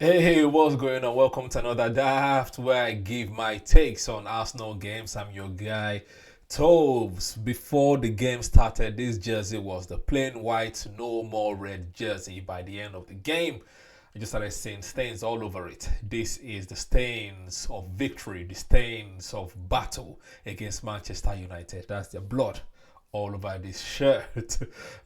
Hey, what's going on? Welcome to another Daft where I give my takes on Arsenal games. I'm your guy, Toves. Before the game started, this jersey was the plain white, no more red jersey. By the end of the game, I just started seeing stains all over it. This is the stains of victory, the stains of battle against Manchester United. That's their blood all over this shirt.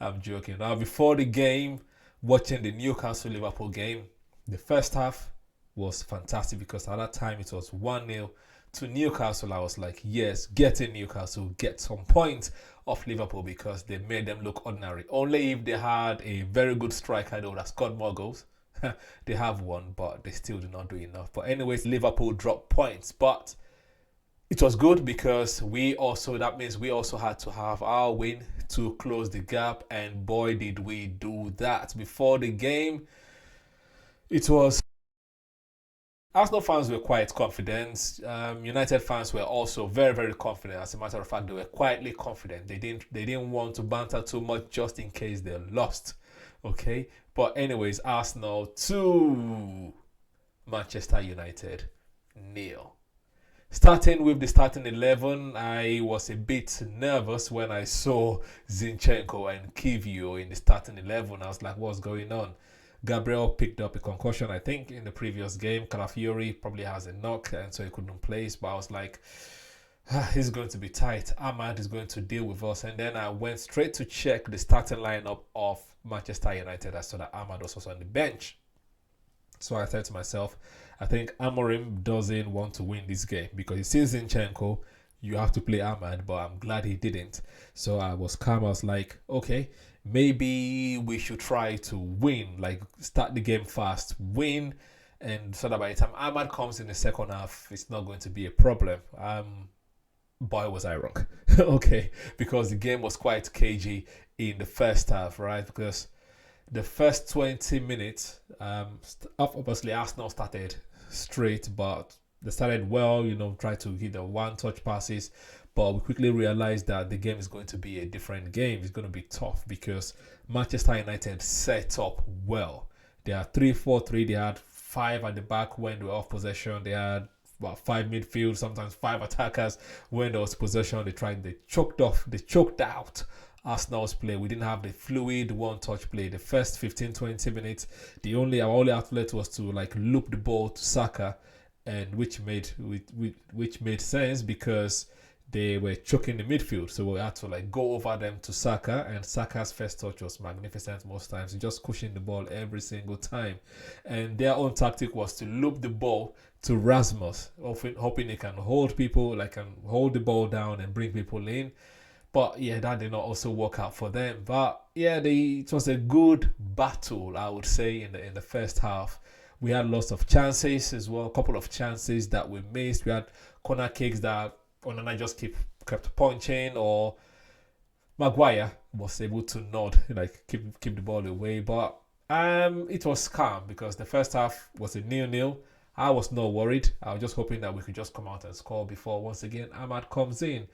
I'm joking. Now, before the game, watching the Newcastle Liverpool game, the first half was fantastic because at that time it was 1-0 to Newcastle. I was like, yes, get in Newcastle, get some points off Liverpool because they made them look ordinary. Only if they had a very good striker, they would have scored more goals. They have one, but they still do not do enough. But anyways, Liverpool dropped points. But it was good because that means we also had to have our win to close the gap. And boy, did we do that. Before the game, it was Arsenal fans were quite confident. United fans were also very, very confident. As a matter of fact, they were quietly confident. They didn't want to banter too much just in case they lost. Okay, but anyways, Arsenal 2, Manchester United 0. Starting with the starting 11, I was a bit nervous when I saw Zinchenko and Kivio in the starting 11. I was like, what's going on? Gabriel picked up a concussion, I think, in the previous game. Calafiori probably has a knock, and so he couldn't play. But I was like, he's going to be tight. Ahmad is going to deal with us. And then I went straight to check the starting lineup of Manchester United. I saw that Ahmad was also on the bench. So I said to myself, I think Amorim doesn't want to win this game because he sees Zinchenko, you have to play Ahmad, but I'm glad he didn't. So I was calm. I was like, okay, maybe we should try to win, like start the game fast, win, and so that by the time Ahmad comes in the second half, it's not going to be a problem. Boy, was I wrong. Okay, because the game was quite cagey in the first half, right? Because the first 20 minutes, obviously Arsenal started straight, but they started well, tried to hit the one-touch passes, but we quickly realized that the game is going to be a different game. It's going to be tough because Manchester United set up well. They had 3-4-3. They had five at the back when they were off possession. They had five midfield, sometimes five attackers when there was possession. They choked out Arsenal's play. We didn't have the fluid one-touch play. The first 15-20 minutes, our only outlet was to loop the ball to Saka, and which made sense because they were choking the midfield. So we had to go over them to Saka, and Saka's first touch was magnificent most times. He just pushing the ball every single time. And their own tactic was to loop the ball to Rasmus, hoping they can hold people, can hold the ball down and bring people in. But yeah, that did not also work out for them. But yeah, it was a good battle, I would say, in the first half. We had lots of chances as well, a couple of chances that we missed. We had corner kicks that Onana just kept punching, or Maguire was able to nod, keep the ball away. But it was calm because the first half was a 0-0. I was not worried. I was just hoping that we could just come out and score before once again Ahmad comes in.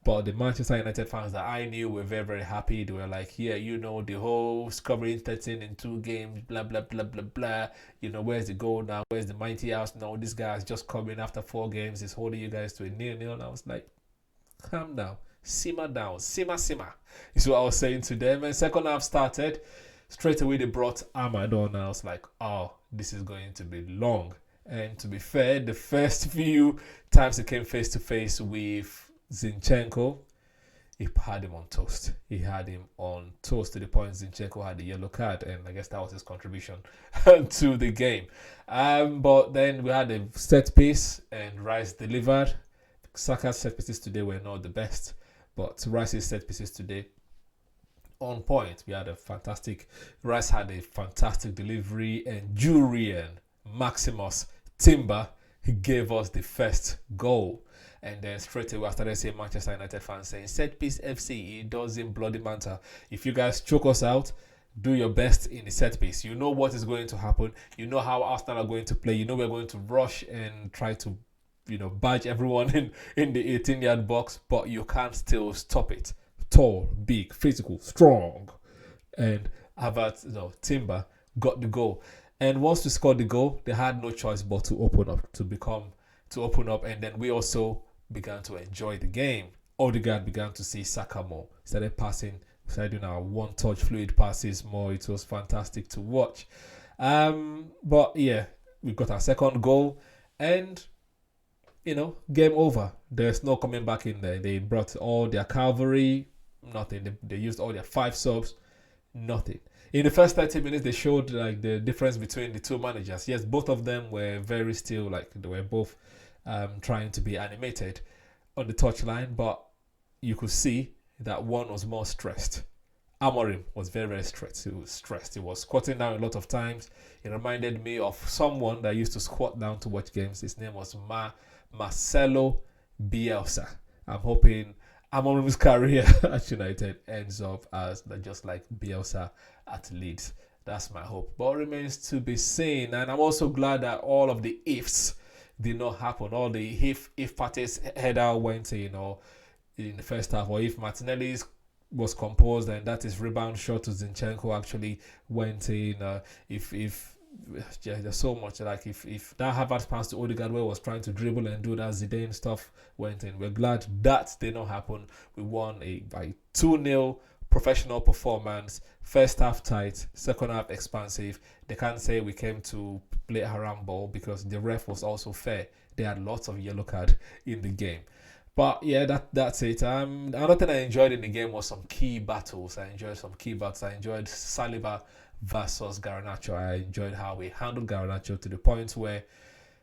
But the Manchester United fans that I knew were very, very happy. They were like, yeah, the whole scoring 13 in 2 games, blah, blah, blah, blah, blah. Where's the goal now? Where's the mighty house now? This guy's just coming after 4 games. He's holding you guys to a 0-0. And I was like, calm down. Simmer down. Simmer. Is what I was saying to them. And second half started. Straight away, they brought Ahmad on. And I was like, oh, this is going to be long. And to be fair, the first few times he came face to face with Zinchenko, he had him on toast. He had him on toast to the point Zinchenko had the yellow card, and I guess that was his contribution to the game. But then we had a set piece, and Rice delivered. Saka's set pieces today were not the best, but Rice's set pieces today on point. Rice had a fantastic delivery, and Julian Maximus Timber gave us the first goal. And then straight away I started saying Manchester United fans saying set piece FC, it doesn't bloody matter. If you guys choke us out, do your best in the set piece. You know what is going to happen. You know how Arsenal are going to play. You know we're going to rush and try to badge everyone in the 18-yard box, but you can't still stop it. Tall, big, physical, strong. And Havertz, Timber got the goal. And once we scored the goal, they had no choice but to open up, and then we also began to enjoy the game. Odegaard began to see Saka more. Started passing, started doing our one-touch fluid passes more. It was fantastic to watch. But yeah, we got our second goal, and game over. There's no coming back in there. They brought all their cavalry, nothing. They used all their 5 subs, nothing. In the first 30 minutes, they showed like the difference between the two managers. Yes, both of them were very still, like they were both trying to be animated on the touchline, but you could see that one was more stressed. Amorim was very, very stressed. He was stressed. He was squatting down a lot of times. It reminded me of someone that used to squat down to watch games. His name was Marcelo Bielsa. I'm hoping Amorim's career at United ends up as just like Bielsa at Leeds. That's my hope. But it remains to be seen. And I'm also glad that all of the ifs did not happen. All the if Partey's header went in the first half, or if Martinelli's was composed and that is rebound shot to Zinchenko actually went in. There's so much, like if that Havertz pass to Odegaard where was trying to dribble and do that Zidane stuff went in. We're glad that did not happen. We won by 2-0 professional performance. First half tight, second half expansive. They can't say we came to play haram ball because the ref was also fair. They had lots of yellow card in the game. But yeah, that's it. Another thing I enjoyed in the game was some key battles. I enjoyed Saliba versus Garnacho. I enjoyed how we handled Garnacho to the point where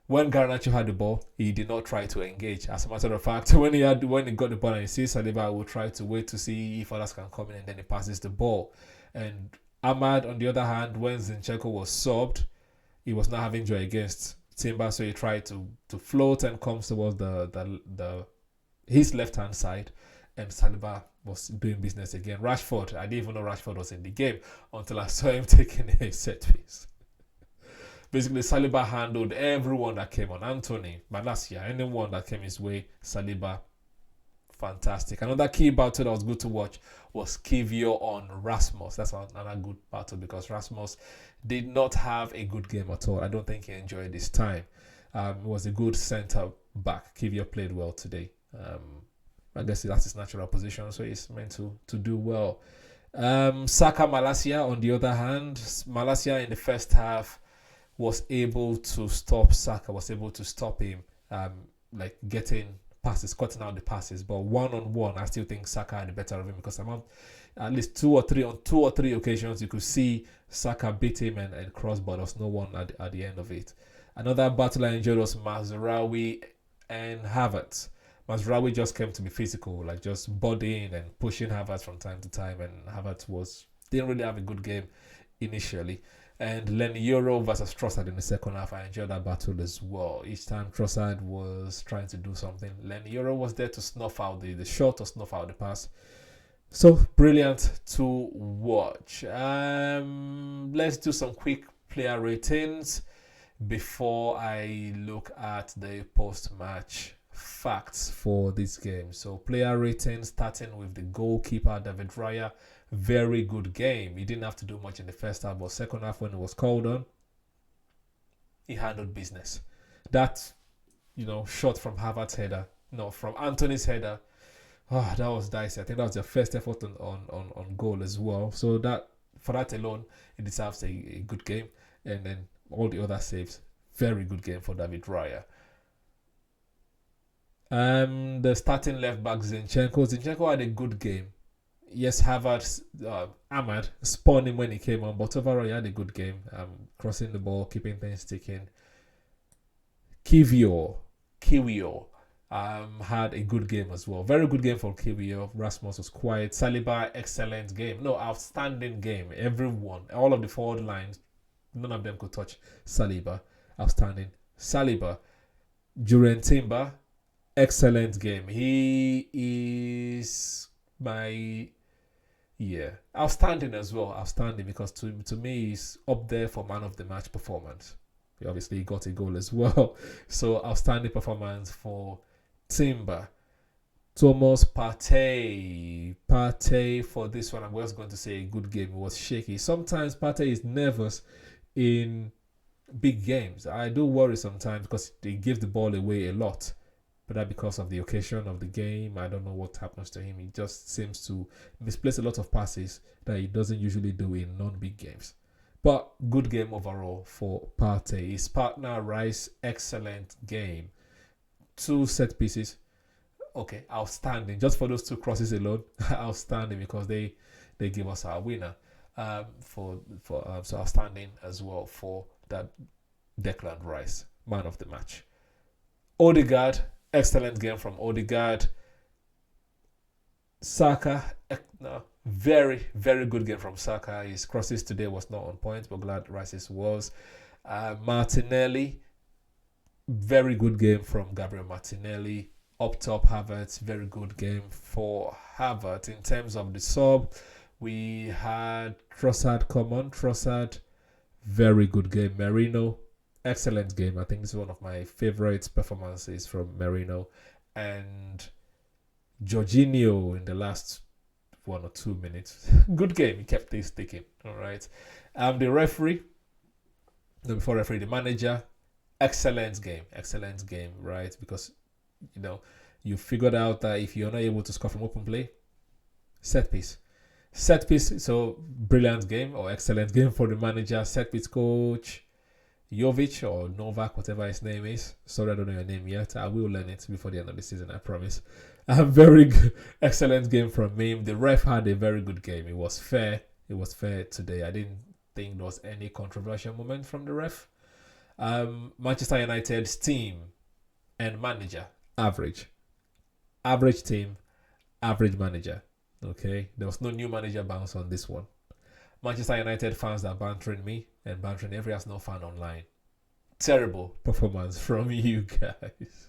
when Garnacho had the ball, he did not try to engage. As a matter of fact, when he got the ball and he sees Saliba, he will try to wait to see if others can come in, and then he passes the ball. And Ahmad, on the other hand, when Zinchenko was subbed, he was not having joy against Timber, so he tried to float and comes towards his left-hand side, and Saliba was doing business again. Rashford, I didn't even know Rashford was in the game until I saw him taking a set piece. Basically, Saliba handled everyone that came on. Anthony, Malacia, anyone that came his way, Saliba, fantastic. Another key battle that was good to watch was Kivio on Rasmus. That's another good battle because Rasmus did not have a good game at all. I don't think he enjoyed his time. It was a good centre back. Kivio played well today. I guess that's his natural position, so he's meant to do well. Saka Malacia, on the other hand, Malacia in the first half was able to stop Saka, was able to stop him, like getting passes, cutting out the passes. But one-on-one, I still think Saka had the better of him because at least two or three occasions you could see Saka beat him and cross, but there was no one at the end of it. Another battle I enjoyed was Mazraoui and Havertz. Mazraoui just came to be physical, like just bodying and pushing Havertz from time to time, and Havertz didn't really have a good game initially. And Lenioro versus Trossard in the second half, I enjoyed that battle as well. Each time Trossard was trying to do something, Lenioro was there to snuff out the shot or snuff out the pass. So brilliant to watch. Let's do some quick player ratings before I look at the post-match facts for this game. So player rating, starting with the goalkeeper David Raya. Very good game. He didn't have to do much in the first half, but second half when it was called on, he handled business. That shot from Havertz's header, from Anthony's header, that was dicey. I think that was their first effort on goal as well. So that for that alone, it deserves a good game. And then all the other saves, very good game for David Raya. The starting left back Zinchenko had a good game. Yes, Ahmad spawned him when he came on, but overall he had a good game. Crossing the ball, keeping things ticking. Kivio had a good game as well. Very good game for Kivio. Rasmus was quiet. Saliba, excellent game. No, outstanding game. Everyone, all of the forward lines, none of them could touch Saliba. Outstanding. Saliba. Jurgen Timber, excellent game. He is outstanding as well. Outstanding because to me he's up there for man of the match performance. He obviously got a goal as well. So outstanding performance for Timber. Thomas Partey for this one, I'm just going to say a good game. It was shaky. Sometimes Partey is nervous in big games. I do worry sometimes because they give the ball away a lot. But that because of the occasion of the game, I don't know what happens to him. He just seems to misplace a lot of passes that he doesn't usually do in non-big games. But good game overall for Partey. His partner Rice, excellent game. 2 set pieces, okay, outstanding. Just for those 2 crosses alone, outstanding because they give us our winner. So outstanding as well for that Declan Rice, man of the match. Odegaard, excellent game from Odegaard. Saka, no, very, very good game from Saka. His crosses today was not on point, but glad Rice's was. Martinelli, very good game from Gabriel Martinelli. Up top, Havertz, very good game for Havertz. In terms of the sub, we had Trossard come on. Trossard, very good game. Merino, excellent game. I think this is one of my favorite performances from Merino. And Jorginho in the last 1 or 2 minutes. Good game. He kept this sticking. All right. The referee, before referee, the manager, excellent game, right? Because you figured out that if you're not able to score from open play, set piece. So brilliant game or excellent game for the manager, set piece coach Jovic or Novak, whatever his name is. Sorry, I don't know your name yet. I will learn it before the end of the season, I promise. A very good, excellent game from him. The ref had a very good game. It was fair. Today. I didn't think there was any controversial moment from the ref. Manchester United's team and manager, average team, average manager. Okay, there was no new manager bounce on this one. Manchester United fans are bantering me and bantering every Arsenal fan online. Terrible performance from you guys.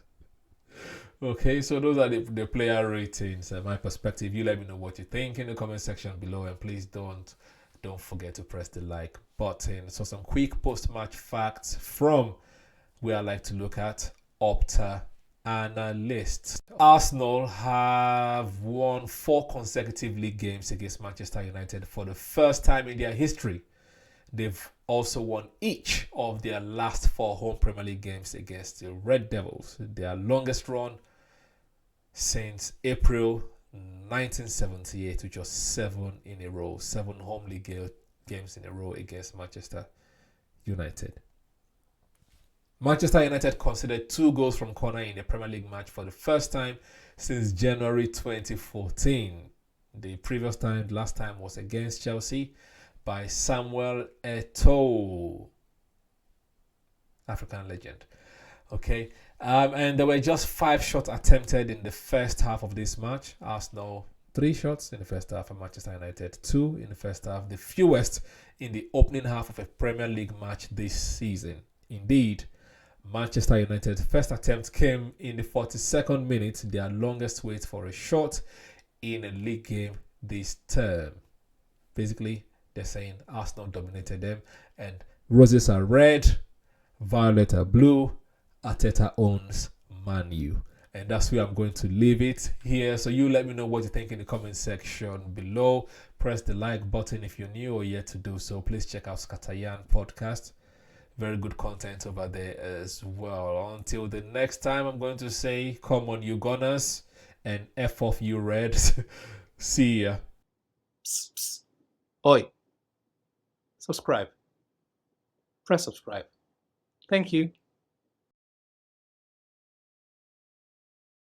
Okay, so those are the player ratings and my perspective. You let me know what you think in the comment section below, and please don't forget to press the like button. So some quick post-match facts from where I like to look at Opta Analysts. Arsenal have won 4 consecutive league games against Manchester United for the first time in their history. They've also won each of their last 4 home Premier League games against the Red Devils, their longest run since April 1978, which was 7 in a row, 7 home league games in a row against Manchester United. Manchester United conceded 2 goals from corner in a Premier League match for the first time since January 2014. The last time was against Chelsea by Samuel Eto'o, African legend. Okay, and there were just 5 shots attempted in the first half of this match. Arsenal 3 shots in the first half, and Manchester United 2 in the first half, the fewest in the opening half of a Premier League match this season. Indeed, Manchester United's first attempt came in the 42nd minute, their longest wait for a shot in a league game this term. Basically, they're saying Arsenal dominated them, and roses are red, violet are blue. Arteta owns Man U. And that's where I'm going to leave it here. So you let me know what you think in the comment section below. Press the like button if you're new or yet to do so. Please check out Scatayan podcast. Very good content over there as well. Until the next time, I'm going to say, come on, you Gunners, and F off you Reds. See ya. Psst, psst. Oi. Subscribe. Press subscribe. Thank you.